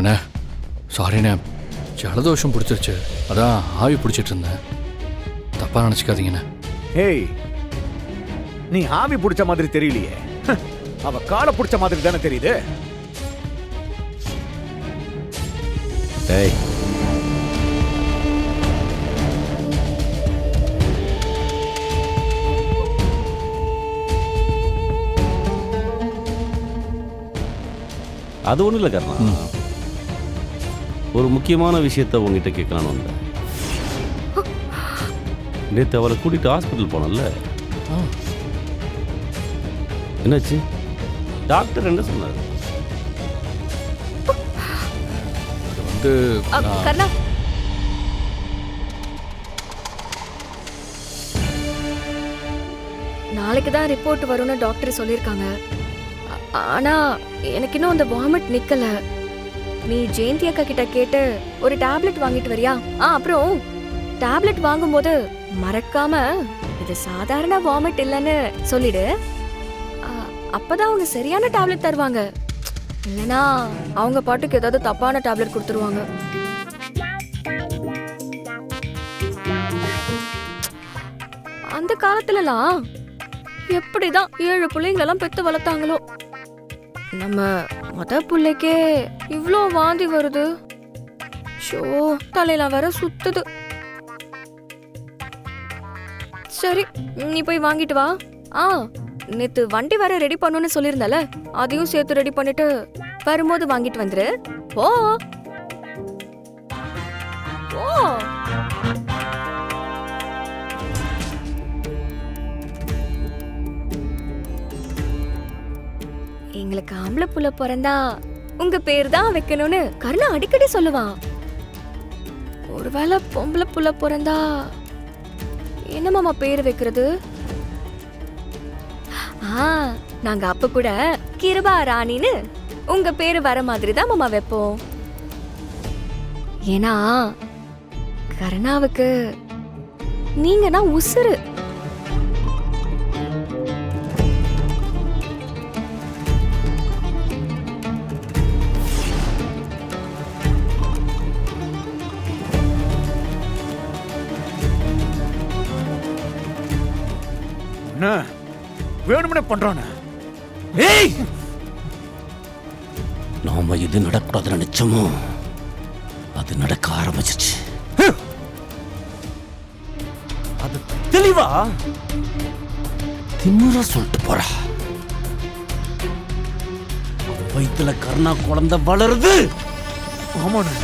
அண்ணா சாரிண்ணே, ஜலதோஷம் பிடிச்சிருச்சு, அதான் ஆவி பிடிச்சிட்டு இருந்தேன், தப்பா நினச்சிக்காதீங்கண்ணே. ஏய், நீ ஆவி பிடிச்ச மாதிரி தெரியலையே, அவ காலை பிடிச்ச மாதிரி தானே தெரியுது. ஏய், அது ஒன்றும் இல்லை கர்ணா, ஒரு முக்கியமான விஷயத்த உங்ககிட்ட கேட்கலான்னு வந்தேன். நேற்று அவரை கூட்டிகிட்டு ஹாஸ்பிட்டல் போனல, என்னாச்சு? டாக்டர் என்ன சொன்னார்? அது வந்து கர்ணா, நாளைக்கு தான் ரிப்போர்ட் வரும்னு டாக்டர் சொல்லியிருக்காங்க. ஆனா எனக்கு இன்னும் அந்த வாமிட் நிக்கல. நீ ஜெயந்தி அக்கா கிட்ட கேட்டு ஒரு டேப்லெட் வாங்கிட்டு வரியா? அப்புறம் டேப்லெட் வாங்கும்போது மறக்காம இது சாதாரண வாமிட் இல்லைன்னு சொல்லிடு. அப்பதான் அவங்க சரியான டேப்லெட் தருவாங்க. இல்லைனா அவங்க பாட்டுக்கு ஏதாவது தப்பான டேப்லெட் கொடுத்துருவாங்க. அந்த காலத்துலலாம் எப்படிதான் 7 பிள்ளைங்களெல்லாம் பெத்து வளர்த்தாங்களோ. நம்ம மொத பிள்ளைக்கே இவ்ளோ வாந்தி வருது. ஷோ, தலையில வர சுத்துது. சரி, நீ போய் வாங்கிட்டு வா. நேத்து வண்டி வர ரெடி பண்ணுன்னு சொல்லியிருந்தால, அதையும் சேர்த்து ரெடி பண்ணிட்டு வரும்போது வாங்கிட்டு வந்துரு. ஓ ஓ எங்களுக்கு ஆம்பளை புள்ள பிறந்தா உங்க பேர் தான் வைக்கணும்னு கருணா அடிக்கடி சொல்லுவான். ஒருவேளை பொம்பளை புள்ள பிறந்தா என்ன மாமா பேர் வைக்கிறது? நாங்க அப்ப கூட கிருபா ராணின்னு உங்க பேரு வர மாதிரி தான் மாமா வைப்போம். ஏன்னா கருணாவுக்கு நீங்க தான் உசுரு. வேணும்னே பண்றானே. ஏய், நாம இது நடக்கூடாதுன்னு நினைச்சோமோ அது நடக்க ஆரம்பிச்சிருச்சு. அது தெளிவா திமிரா சொல்லிட்டு போறா. வயிற்றுல கருணா குழந்தை வளருது. ஆமாண்ணே,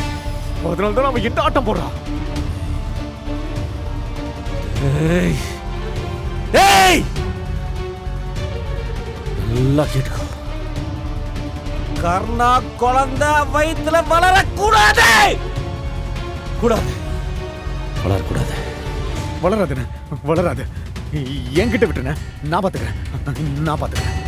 அதனால்தான் அவன் இந்த ஆட்டம் போடுறான். ஏய் ஏய், நல்லா கேட்டுக்கோ. கர்ணா குழந்தை வயிற்றுல வளரக்கூடாது. கூடாது, வளரக்கூடாது. வளராதுண்ணே, வளராது. என்கிட்ட விட்டுண்ணே, நான் பாத்துக்கிறேன்.